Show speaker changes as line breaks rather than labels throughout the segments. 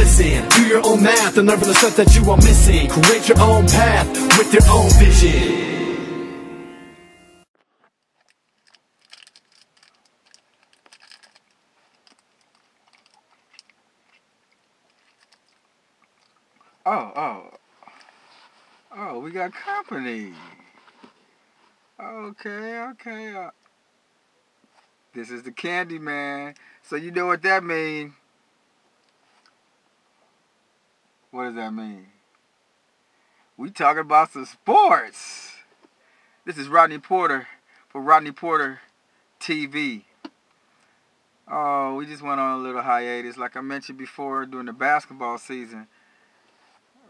listen. Do your own math and learn from the stuff that you are missing. Create your own path with your own vision.
Oh, we got company. Okay. This is the Candy Man. So you know what that means. What does that mean? We talking about some sports. This is Rodney Porter for Rodney Porter TV. Oh, we just went on a little hiatus. Like I mentioned before, during the basketball season,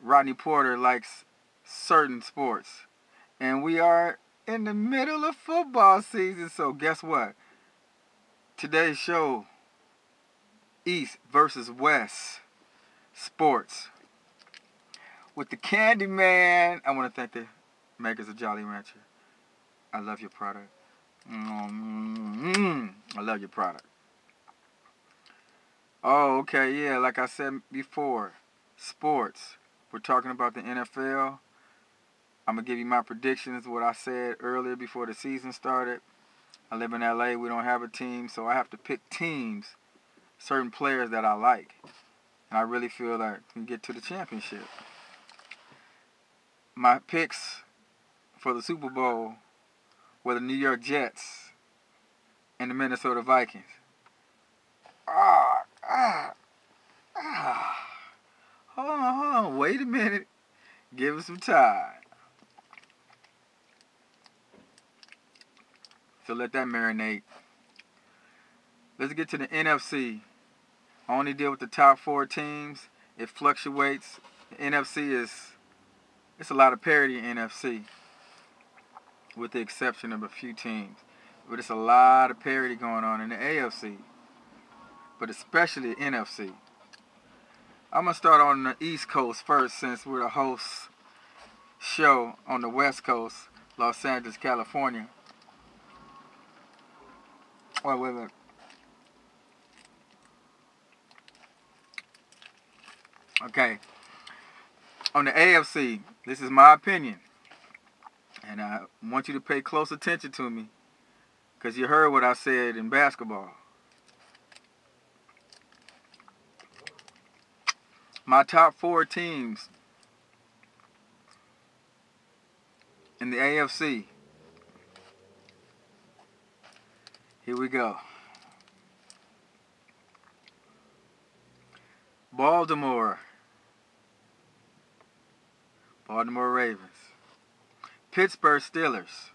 Rodney Porter likes certain sports. And we are in the middle of football season, so guess what? Today's show, East versus West Sports. With the Candy Man, I want to thank the makers of Jolly Rancher. I love your product. I love your product. Oh, okay, yeah, like I said before, sports. We're talking about the NFL. I'm going to give you my predictions, what I said earlier before the season started. I live in LA. We don't have a team, so I have to pick teams, certain players that I like. And I really feel that we can get to the championship. My picks for the Super Bowl were the New York Jets and the Minnesota Vikings. Hold on. Wait a minute. Give us some time. So let that marinate. Let's get to the NFC. I only deal with the top 4 teams. It fluctuates. The NFC it's a lot of parity in NFC, with the exception of a few teams. But it's a lot of parity going on in the AFC, but especially the NFC. I'm going to start on the East Coast first, since we're the host show on the West Coast, Los Angeles, California. Oh, wait a minute. Okay. On the AFC, this is my opinion. And I want you to pay close attention to me, because you heard what I said in basketball. My top 4 teams in the AFC. Here we go. Baltimore Ravens. Pittsburgh Steelers.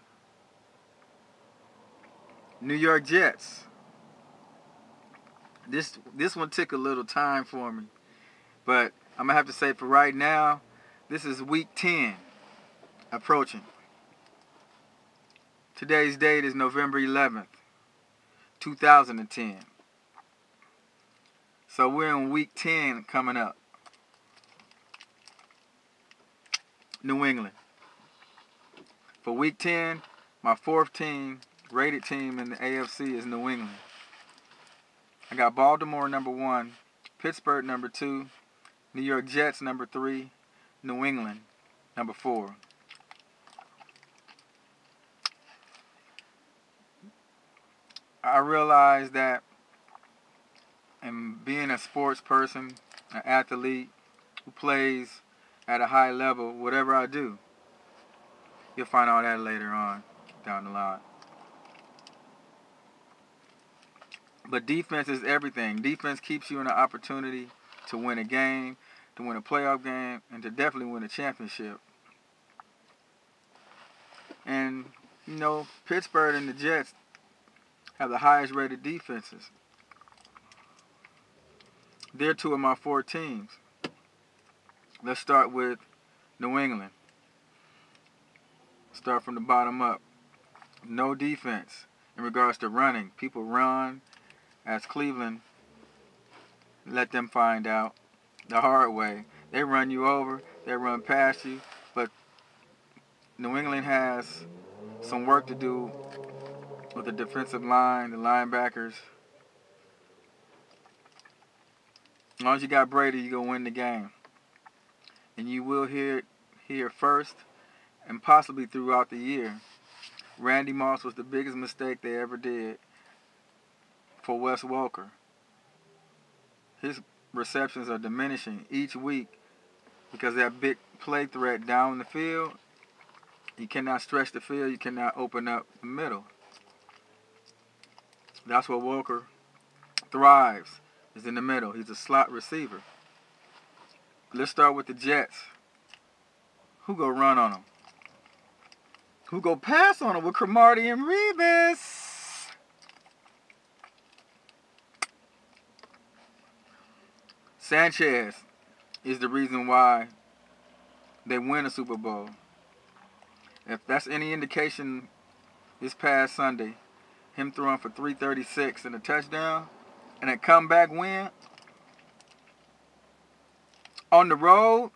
New York Jets. This one took a little time for me, but I'm going to have to say for right now, this is week 10 approaching. Today's date is November 11th, 2010. So we're in week 10 coming up. New England. For week 10, my 4th team, rated team in the AFC is New England. I got Baltimore number 1, Pittsburgh number 2, New York Jets number 3, New England number 4. I realize that in being a sports person, an athlete who plays at a high level, whatever I do, you'll find all that later on down the line. But defense is everything. Defense keeps you in an opportunity to win a game, to win a playoff game, and to definitely win a championship. And, you know, Pittsburgh and the Jets have the highest rated defenses. They're 2 of my 4 teams. Let's start with New England. Start from the bottom up. No defense in regards to running. People run, as Cleveland let them find out the hard way. They run you over, they run past you, but New England has some work to do with the defensive line, the linebackers. As long as you got Brady, you're going to win the game. And you will hear it here first and possibly throughout the year. Randy Moss was the biggest mistake they ever did for Wes Welker. His receptions are diminishing each week because that big play threat down the field. You cannot stretch the field. You cannot open up the middle. That's where Welker thrives, is in the middle. He's a slot receiver. Let's start with the Jets. Who go run on them? Who go pass on them with Cromartie and Revis? Sanchez is the reason why they win a Super Bowl. If that's any indication, this past Sunday, him throwing for 336 and a touchdown and a comeback win on the road,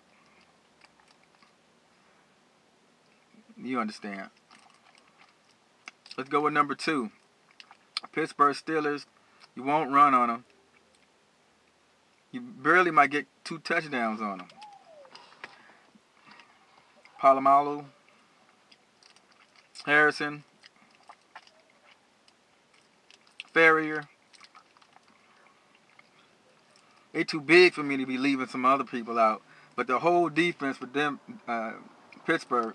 you understand. Let's go with number 2. Pittsburgh Steelers. You won't run on them. You barely might get 2 touchdowns on them. Palomalu, Harrison, Ferrier. They too big for me to be leaving some other people out. But the whole defense for them, Pittsburgh,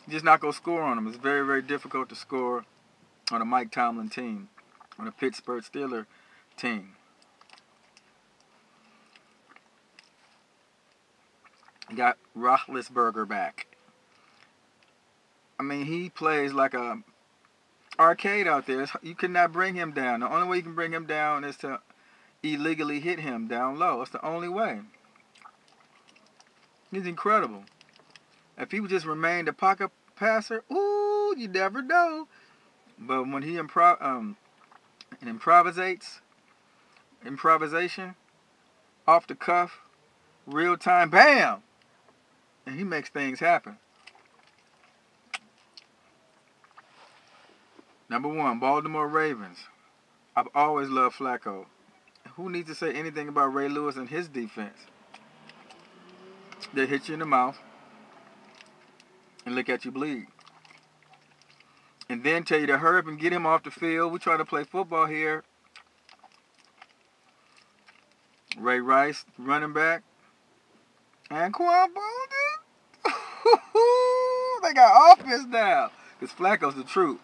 just not going to score on them. It's very, very difficult to score on a Mike Tomlin team, on a Pittsburgh Steelers team. You got Roethlisberger back. I mean, he plays like a arcade out there. You cannot bring him down. The only way you can bring him down is to illegally hit him down low. That's the only way. He's incredible. If he would just remain the pocket passer, ooh, you never know. But when he improvisation, off the cuff, real time, bam, and he makes things happen. Number 1, Baltimore Ravens. I've always loved Flacco. Who needs to say anything about Ray Lewis and his defense? They hit you in the mouth and look at you bleed. And then tell you to hurry up and get him off the field. We try to play football here. Ray Rice, running back. And Quan Bolden. They got offense now. Because Flacco's the truth.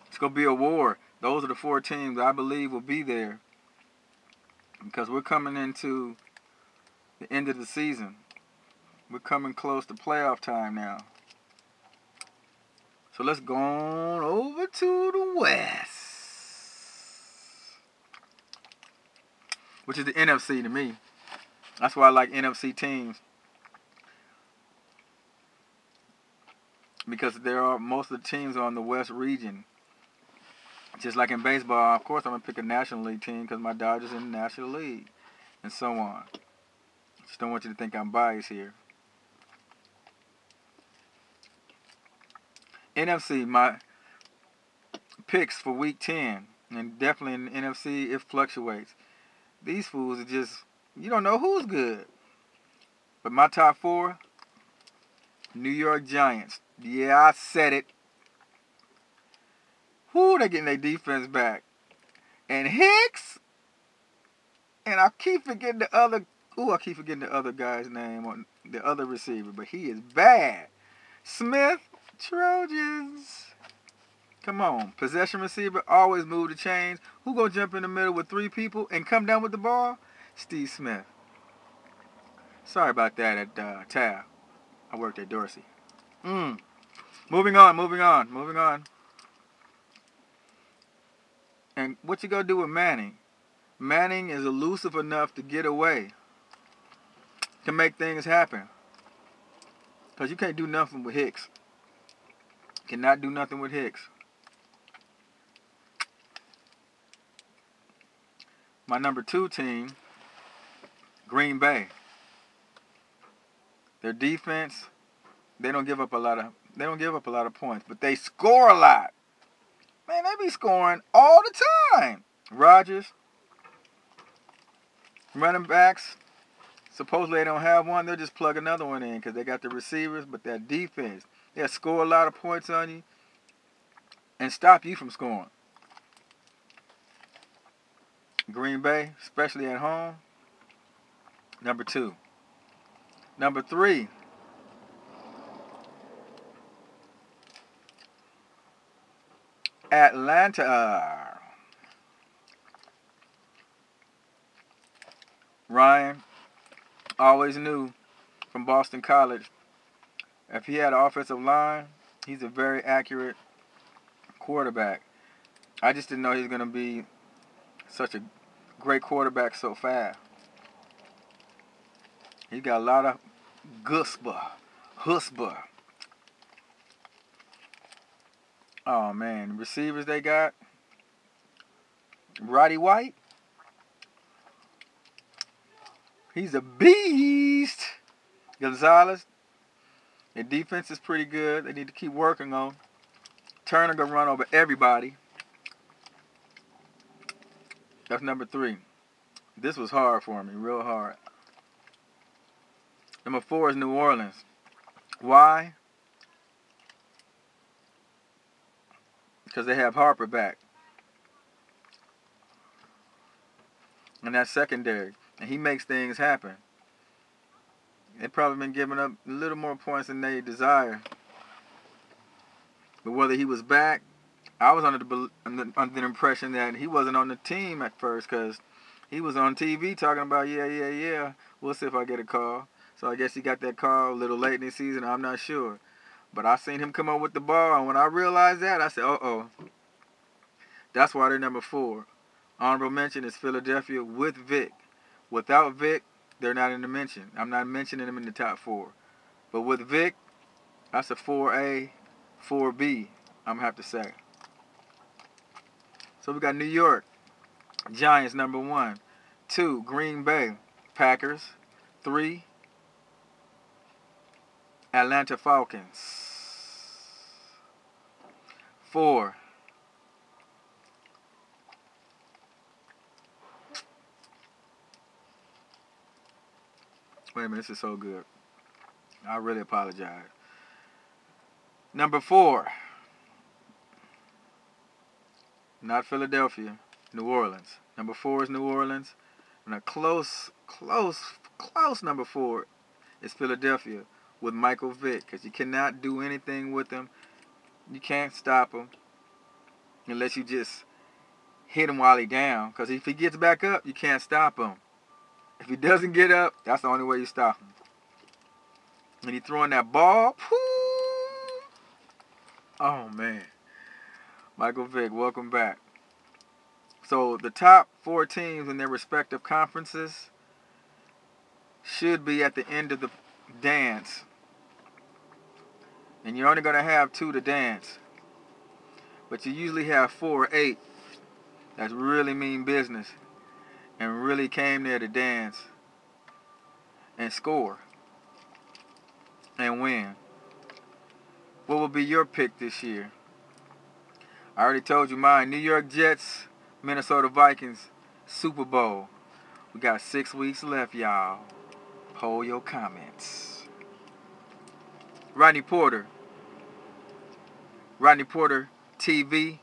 It's going to be a war. Those are the 4 teams I believe will be there. Because we're coming into the end of the season. We're coming close to playoff time now. So let's go on over to the West. Which is the NFC to me. That's why I like NFC teams. Because there are most of the teams on the West region. Just like in baseball, of course I'm going to pick a National League team because my Dodgers in the National League. And so on. Just don't want you to think I'm biased here. NFC, my picks for week 10. And definitely in the NFC, it fluctuates. These fools are just, you don't know who's good. But my top 4, New York Giants. Yeah, I said it. Who they getting their defense back? And Hicks. And I keep forgetting the other guy's name on the other receiver, but he is bad. Smith, Trojans. Come on. Possession receiver, always move the chains. Who gonna jump in the middle with 3 people and come down with the ball? Steve Smith. Sorry about that at Tab. I worked at Dorsey. Moving on. And what you gonna do with Manning? Manning is elusive enough to get away, to make things happen. Because you can't do nothing with Hicks. Cannot do nothing with Hicks. My number 2 team, Green Bay. Their defense, they don't give up a lot of points, but they score a lot. Man, they be scoring all the time. Rodgers, running backs, supposedly they don't have one. They'll just plug another one in because they got the receivers. But that defense, they'll score a lot of points on you and stop you from scoring. Green Bay, especially at home, number 2. Number 3, Atlanta. Ryan always knew from Boston College, if he had an offensive line, he's a very accurate quarterback. I just didn't know he was going to be such a great quarterback so fast. He got a lot of husbah. Oh man, receivers they got. Roddy White. He's a beast. Gonzalez. Their defense is pretty good. They need to keep working on. Turner gonna run over everybody. That's number 3. This was hard for me, real hard. Number 4 is New Orleans. Why? Because they have Harper back. And that's secondary. And he makes things happen. They've probably been giving up a little more points than they desire. But whether he was back, I was under the impression that he wasn't on the team at first because he was on TV talking about, yeah, we'll see if I get a call. So I guess he got that call a little late in the season, I'm not sure. But I seen him come up with the ball, and when I realized that, I said, uh-oh. That's why they're number 4. Honorable mention is Philadelphia with Vic. Without Vic, they're not in the mention. I'm not mentioning them in the top 4. But with Vic, that's a 4A, 4B, I'm going to have to say. So we got New York, Giants number 1. 2, Green Bay, Packers. 3, Atlanta Falcons. 4, wait a minute, this is so good. I really apologize. Number 4, not Philadelphia, New Orleans. Number 4 is New Orleans. And a close number 4 is Philadelphia with Michael Vick. Because you cannot do anything with him. You can't stop him unless you just hit him while he's down. Because if he gets back up, you can't stop him. If he doesn't get up, that's the only way you stop him. And he's throwing that ball. Oh, man. Michael Vick, welcome back. So the top 4 teams in their respective conferences should be at the end of the dance. And you're only going to have 2 to dance. But you usually have 4 or 8 that really mean business and really came there to dance and score and win. What will be your pick this year? I already told you mine. New York Jets, Minnesota Vikings, Super Bowl. We got 6 weeks left, y'all. Poll your comments. Rodney Porter TV.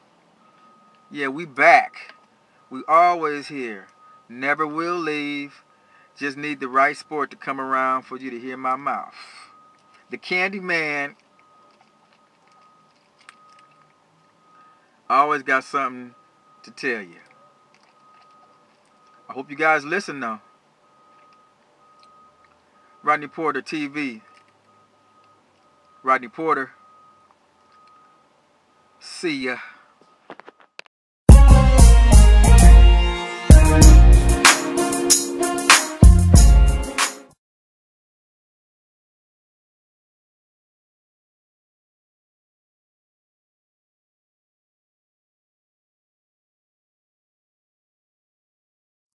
Yeah, we back. We always here. Never will leave. Just need the right sport to come around for you to hear my mouth. The Candy Man always got something to tell you. I hope you guys listen though. Rodney Porter TV. Rodney Porter. See ya.